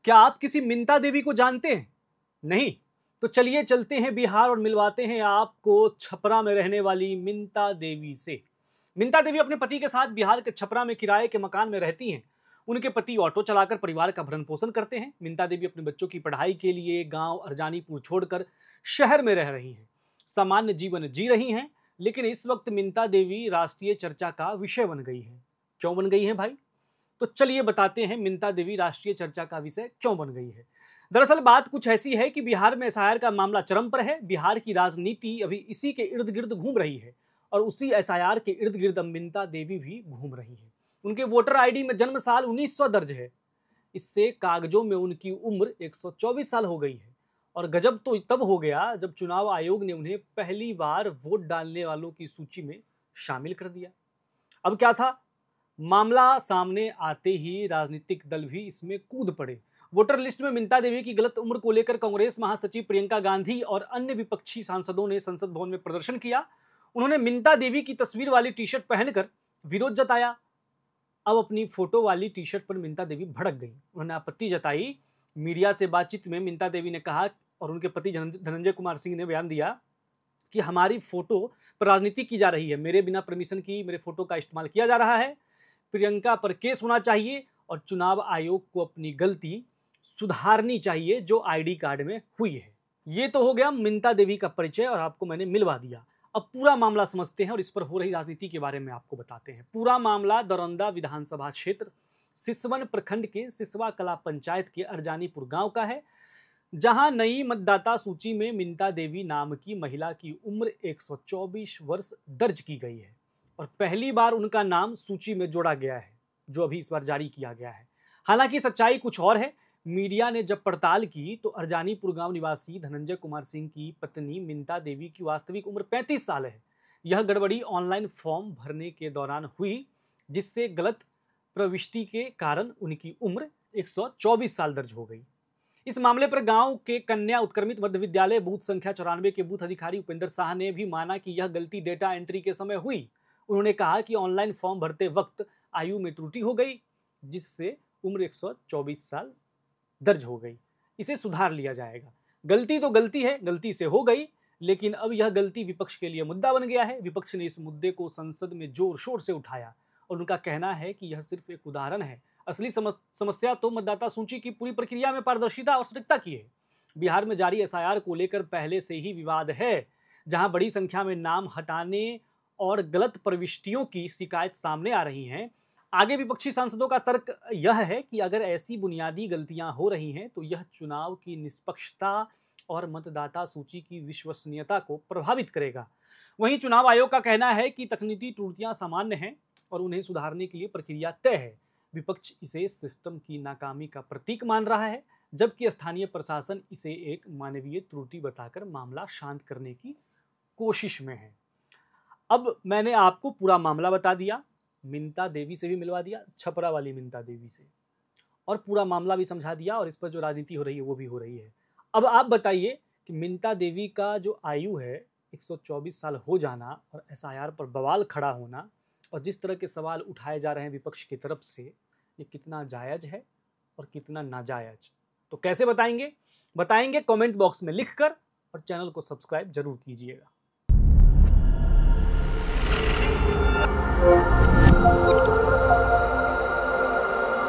क्या आप किसी मिंता देवी को जानते हैं? नहीं? तो चलिए चलते हैं बिहार और मिलवाते हैं आपको छपरा में रहने वाली मिंता देवी से। मिंता देवी अपने पति के साथ बिहार के छपरा में किराए के मकान में रहती हैं। उनके पति ऑटो चलाकर परिवार का भरण पोषण करते हैं। मिंता देवी अपने बच्चों की पढ़ाई के लिए गांव अरजानीपुर छोड़कर शहर में रह रही हैं। सामान्य जीवन जी रही हैं, लेकिन इस वक्त मिंता देवी राष्ट्रीय चर्चा का विषय बन गई है। क्यों बन गई है भाई? तो चलिए बताते हैं मिंता देवी राष्ट्रीय चर्चा का विषय क्यों बन गई है। दरअसल बात कुछ ऐसी है कि बिहार में एसआईआर का मामला चरम पर है। बिहार की राजनीति अभी इसी के इर्द गिर्द घूम रही है और उसी एसआईआर के इर्द गिर्द मिंता देवी भी घूम रही है। उनके वोटर आईडी में जन्म साल 1900 दर्ज है। इससे कागजों में उनकी उम्र 124 साल हो गई है। और गजब तो तब हो गया जब चुनाव आयोग ने उन्हें पहली बार वोट डालने वालों की सूची में शामिल कर दिया। अब क्या था? मामला सामने आते ही राजनीतिक दल भी इसमें कूद पड़े। वोटर लिस्ट में मिंता देवी की गलत उम्र को लेकर कांग्रेस महासचिव प्रियंका गांधी और अन्य विपक्षी सांसदों ने संसद भवन में प्रदर्शन किया। उन्होंने मिंता देवी की तस्वीर वाली टी शर्ट पहनकर विरोध जताया। अब अपनी फोटो वाली टी शर्ट पर मिंता देवी भड़क गई। उन्होंने आपत्ति जताई। मीडिया से बातचीत में मिंता देवी ने कहा और उनके पति धनंजय कुमार सिंह ने बयान दिया कि हमारी फोटो पर राजनीति की जा रही है। मेरे बिना परमिशन की मेरे फोटो का इस्तेमाल किया जा रहा है। प्रियंका पर केस होना चाहिए और चुनाव आयोग को अपनी गलती सुधारनी चाहिए जो आईडी कार्ड में हुई है। ये तो हो गया मिंता देवी का परिचय और आपको मैंने मिलवा दिया। अब पूरा मामला समझते हैं और इस पर हो रही राजनीति के बारे में आपको बताते हैं। पूरा मामला दरौंदा विधानसभा क्षेत्र सिसवन प्रखंड के सिसवा कला पंचायत के अरजानीपुर गांव का है, जहां नई मतदाता सूची में मिंता देवी नाम की महिला की उम्र 124 वर्ष दर्ज की गई है और पहली बार उनका नाम सूची में जोड़ा गया है, जो अभी इस बार जारी किया गया है। हालांकि सच्चाई कुछ और है। मीडिया ने जब पड़ताल की तो अरजानीपुर गांव निवासी धनंजय कुमार सिंह की पत्नी मिंता देवी की वास्तविक उम्र 35 साल है। यह गड़बड़ी ऑनलाइन फॉर्म भरने के दौरान हुई, जिससे गलत प्रविष्टि के कारण उनकी उम्र 124 साल दर्ज हो गई। इस मामले पर गांव के कन्या उत्क्रमित मध्य विद्यालय बूथ संख्या 94 के बूथ अधिकारी उपेंद्र शाह ने भी माना कि यह गलती डेटा एंट्री के समय हुई। उन्होंने कहा कि ऑनलाइन फॉर्म भरते वक्त आयु में त्रुटि हो गई, जिससे उम्र 124 साल दर्ज हो गई। इसे सुधार लिया जाएगा। गलती तो गलती है, गलती से हो गई, लेकिन अब यह गलती विपक्ष के लिए मुद्दा बन गया है। विपक्ष ने इस मुद्दे को संसद में जोर शोर से उठाया और उनका कहना है कि यह सिर्फ एक उदाहरण है। असली समस्या तो मतदाता सूची की पूरी प्रक्रिया में पारदर्शिता और सटीकता की है। बिहार में जारी एसआईआर को लेकर पहले से ही विवाद है, जहां बड़ी संख्या में नाम हटाने और गलत प्रविष्टियों की शिकायत सामने आ रही हैं। आगे विपक्षी सांसदों का तर्क यह है कि अगर ऐसी बुनियादी गलतियां हो रही हैं तो यह चुनाव की निष्पक्षता और मतदाता सूची की विश्वसनीयता को प्रभावित करेगा। वहीं चुनाव आयोग का कहना है कि तकनीकी त्रुटियां सामान्य हैं और उन्हें सुधारने के लिए प्रक्रिया तय है। विपक्ष इसे सिस्टम की नाकामी का प्रतीक मान रहा है, जबकि स्थानीय प्रशासन इसे एक मानवीय त्रुटि बताकर मामला शांत करने की कोशिश में है। अब मैंने आपको पूरा मामला बता दिया, मिंता देवी से भी मिलवा दिया, छपरा वाली मिंता देवी से, और पूरा मामला भी समझा दिया और इस पर जो राजनीति हो रही है वो भी हो रही है। अब आप बताइए कि मिंता देवी का जो आयु है 124 साल हो जाना और एसआईआर पर बवाल खड़ा होना और जिस तरह के सवाल उठाए जा रहे हैं विपक्ष की तरफ से, ये कितना जायज़ है और कितना नाजायज? तो कैसे बताएंगे? बताएंगे कमेंट बॉक्स में लिखकर, और चैनल को सब्सक्राइब जरूर कीजिएगा।